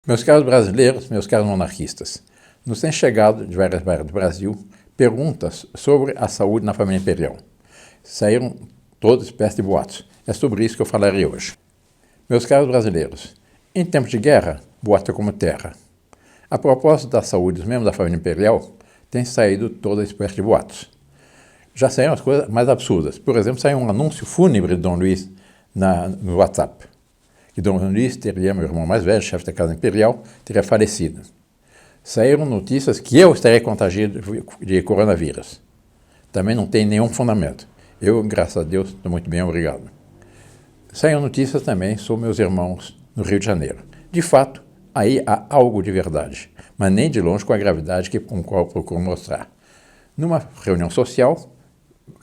Meus caros brasileiros, meus caros monarquistas, nos têm chegado de várias partes do Brasil perguntas sobre a saúde na família imperial. Saíram toda espécie de boatos. É sobre isso que eu falarei hoje. Meus caros brasileiros, em tempos de guerra, boato é como terra. A propósito da saúde dos membros da família imperial, tem saído toda espécie de boatos. Já saíram as coisas mais absurdas. Por exemplo, saiu um anúncio fúnebre de Dom Luís no WhatsApp. Que Dom Luís teria, meu irmão mais velho, chefe da Casa Imperial, teria falecido. Saíram notícias que eu estaria contagiado de coronavírus. Também não tem nenhum fundamento. Eu, graças a Deus, estou muito bem, obrigado. Saíram notícias também sobre meus irmãos no Rio de Janeiro. De fato, aí há algo de verdade, mas nem de longe com a gravidade com a qual eu procuro mostrar. Numa reunião social,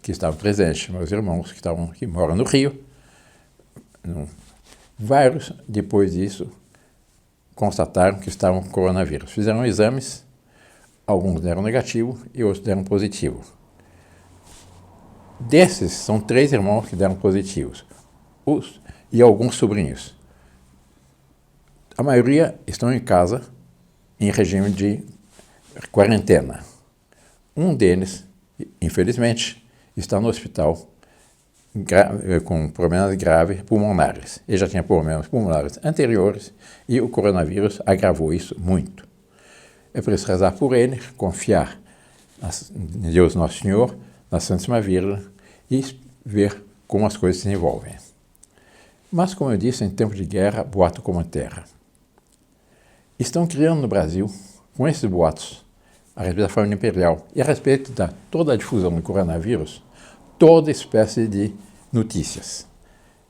que estavam presentes meus irmãos que moram no Rio, vários, depois disso, constataram que estavam com coronavírus. Fizeram exames, alguns deram negativo e outros deram positivo. Desses, são 3 irmãos que deram positivos, e alguns sobrinhos. A maioria estão em casa, em regime de quarentena. Um deles, infelizmente, está no hospital com problemas graves pulmonares. Ele já tinha problemas pulmonares anteriores e o coronavírus agravou isso muito. É preciso rezar por ele, confiar em Deus Nosso Senhor, na Santíssima Virgem e ver como as coisas se envolvem. Mas, como eu disse, em tempos de guerra, boato como terra. Estão criando no Brasil, com esses boatos, a respeito da família imperial e a respeito de toda a difusão do coronavírus, toda espécie de notícias.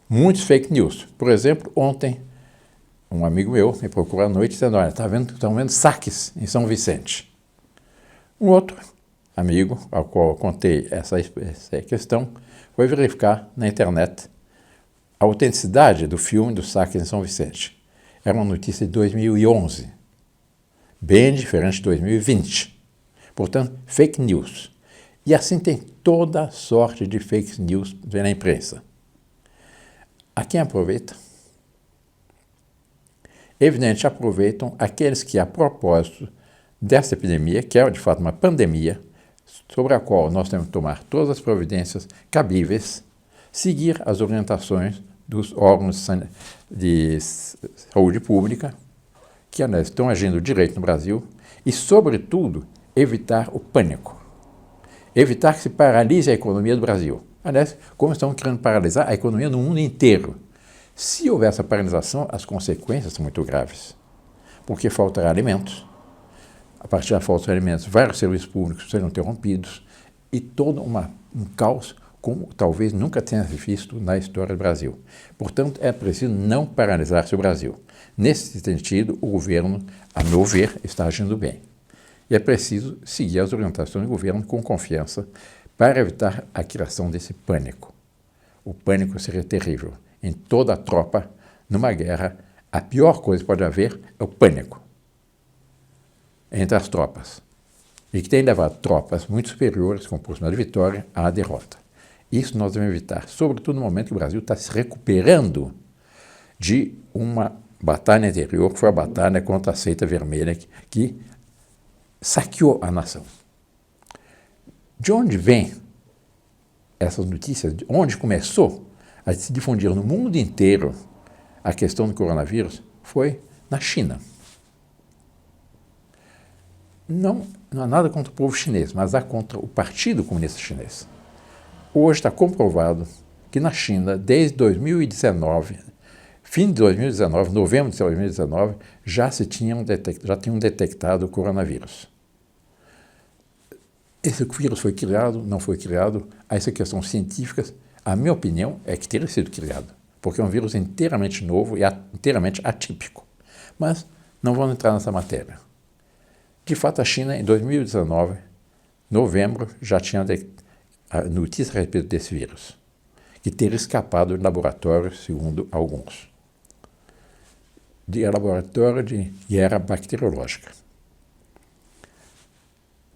Muitos fake news. Por exemplo, ontem, um amigo meu me procurou à noite dizendo, olha, estão vendo saques em São Vicente. Um outro amigo, ao qual eu contei essa questão, foi verificar na internet a autenticidade do filme dos saques em São Vicente. Era uma notícia de 2011, bem diferente de 2020. Portanto, fake news. E assim tem toda sorte de fake news na imprensa. A quem aproveita? Evidente, aproveitam aqueles que, a propósito dessa epidemia, que é de fato uma pandemia, sobre a qual nós temos que tomar todas as providências cabíveis, seguir as orientações dos órgãos de saúde pública, que aliás, estão agindo direito no Brasil, e, sobretudo, evitar o pânico. Evitar que se paralise a economia do Brasil. Aliás, como estão querendo paralisar a economia no mundo inteiro. Se houver essa paralisação, as consequências são muito graves, porque faltará alimentos. A partir da falta de alimentos, vários serviços públicos serão interrompidos e todo um caos como talvez nunca tenha se visto na história do Brasil. Portanto, é preciso não paralisar-se o Brasil. Nesse sentido, o governo, a meu ver, está agindo bem. E é preciso seguir as orientações do governo com confiança para evitar a criação desse pânico. O pânico seria terrível. Em toda a tropa, numa guerra, a pior coisa que pode haver é o pânico entre as tropas. E que tem levado tropas muito superiores, com possibilidade de vitória, à derrota. Isso nós devemos evitar, sobretudo no momento que o Brasil está se recuperando de uma batalha anterior, que foi a batalha contra a seita vermelha, que saqueou a nação. De onde vêm essas notícias? De onde começou a se difundir no mundo inteiro a questão do coronavírus? Foi na China. Não há nada contra o povo chinês, mas há contra o Partido Comunista Chinês. Hoje está comprovado que na China, desde 2019, fim de 2019, novembro de 2019, já tinham detectado o coronavírus. Esse vírus foi criado, não foi criado, essa questão científica, a minha opinião é que teria sido criado, porque é um vírus inteiramente novo e inteiramente atípico. Mas não vamos entrar nessa matéria. De fato, a China, em 2019, novembro, já tinha a notícia a respeito desse vírus, que teria escapado de laboratório, segundo alguns. De laboratório de guerra bacteriológica.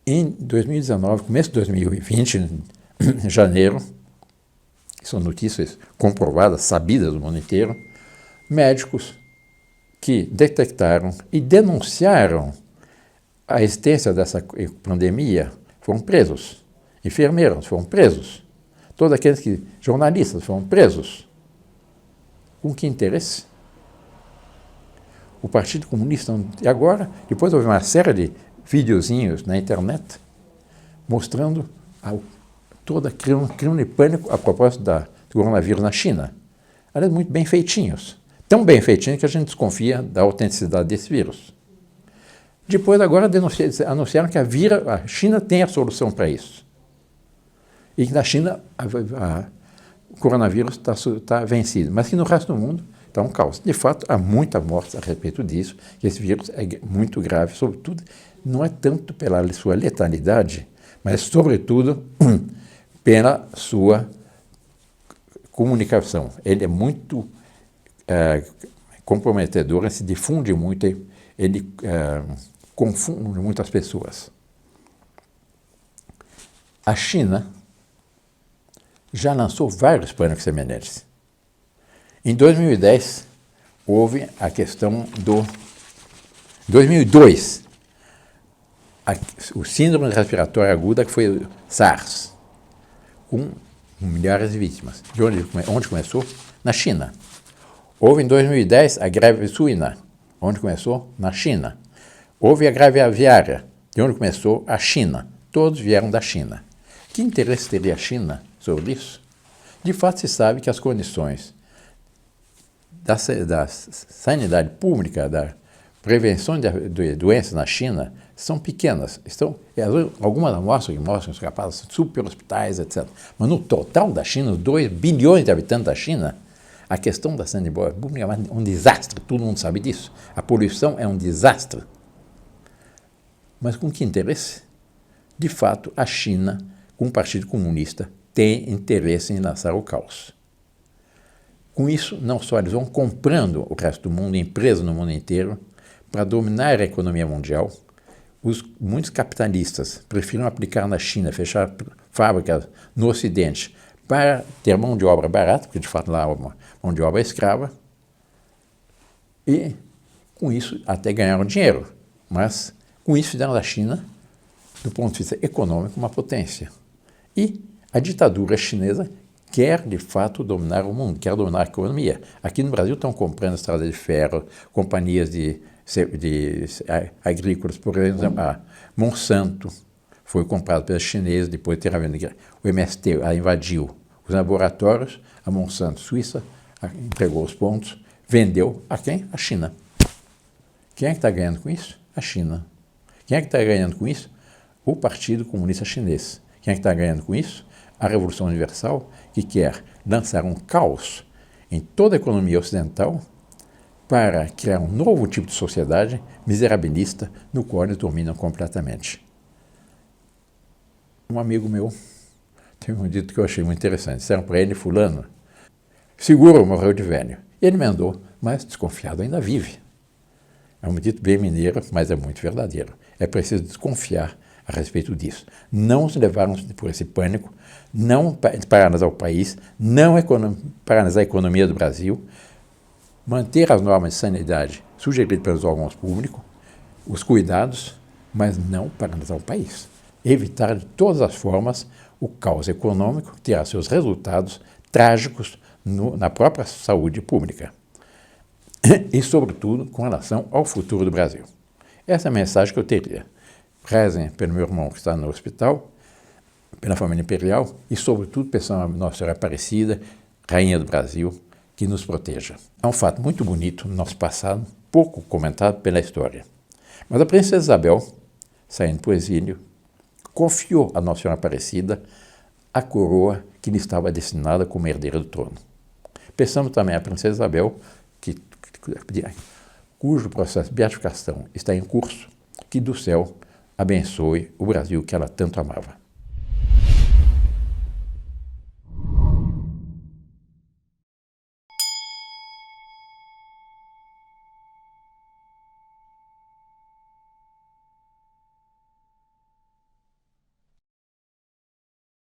Em 2019, começo de 2020, em janeiro, são notícias comprovadas, sabidas do mundo inteiro, médicos que detectaram e denunciaram a existência dessa pandemia foram presos. Enfermeiros foram presos. Todos aqueles jornalistas foram presos. Com que interesse? O Partido Comunista, e agora, depois houve uma série de videozinhos na internet mostrando todo crime de pânico a propósito do coronavírus na China. Aliás, muito bem feitinhos. Tão bem feitinhos que a gente desconfia da autenticidade desse vírus. Depois, agora, anunciaram que a China tem a solução para isso. E que na China o coronavírus está vencido, mas que no resto do mundo está um caos. De fato, há muita morte a respeito disso, que esse vírus é muito grave, sobretudo, não é tanto pela sua letalidade, mas, sobretudo, pela sua comunicação. Ele é muito comprometedor, ele se difunde muito, ele confunde muitas pessoas. A China já lançou vários pânicos semelhantes. Em 2010, houve a questão do... 2002, o síndrome respiratória aguda, que foi o SARS, com milhares de vítimas. De onde começou? Na China. Houve em 2010 a greve suína, onde começou? Na China. Houve a greve aviária, de onde começou? A China. Todos vieram da China. Que interesse teria a China sobre isso? De fato, se sabe que as condições da sanidade pública, da prevenção de doenças na China são pequenas. Algumas mostram que os rapazes super hospitais, etc. Mas no total da China, os 2 bilhões de habitantes da China, a questão da sanidade pública é um desastre, todo mundo sabe disso. A poluição é um desastre. Mas com que interesse? De fato, a China, com o Partido Comunista, tem interesse em lançar o caos. Com isso, não só eles vão comprando o resto do mundo, empresas no mundo inteiro, para dominar a economia mundial. Muitos capitalistas preferiram aplicar na China, fechar fábricas no Ocidente, para ter mão de obra barata, porque de fato lá é uma mão de obra escrava, e com isso até ganharam dinheiro. Mas com isso fizeram da China, do ponto de vista econômico, uma potência. E a ditadura chinesa quer, de fato, dominar o mundo, quer dominar a economia. Aqui no Brasil estão comprando estradas de ferro, companhias de agrícolas, por exemplo, a Monsanto foi comprada pelos chineses, depois de ter havido o MST, a invadiu os laboratórios, a Monsanto Suíça entregou os pontos, vendeu a quem? A China. Quem é que está ganhando com isso? A China. Quem é que está ganhando com isso? O Partido Comunista Chinês. Quem é que está ganhando com isso? A Revolução Universal, que quer lançar um caos em toda a economia ocidental para criar um novo tipo de sociedade miserabilista no qual eles dominam completamente. Um amigo meu tem um dito que eu achei muito interessante. Disseram para ele, fulano, seguro morreu de velho. E ele emendou, mas desconfiado ainda vive. É um dito bem mineiro, mas é muito verdadeiro. É preciso desconfiar a respeito disso. Não se levaram por esse pânico, não paralisar o país, não paralisar a economia do Brasil, manter as normas de sanidade sugeridas pelos órgãos públicos, os cuidados, mas não paralisar o país. Evitar de todas as formas o caos econômico que terá seus resultados trágicos na própria saúde pública. E, sobretudo, com relação ao futuro do Brasil. Essa é a mensagem que eu teria. Rezem pelo meu irmão que está no hospital, pela família imperial e, sobretudo, pela Nossa Senhora Aparecida, Rainha do Brasil, que nos proteja. É um fato muito bonito no nosso passado, pouco comentado pela história. Mas a princesa Isabel, saindo para o exílio, confiou a Nossa Senhora Aparecida a coroa que lhe estava destinada como herdeira do trono. Pensamos também a princesa Isabel, cujo processo de beatificação está em curso, que do céu abençoe o Brasil que ela tanto amava.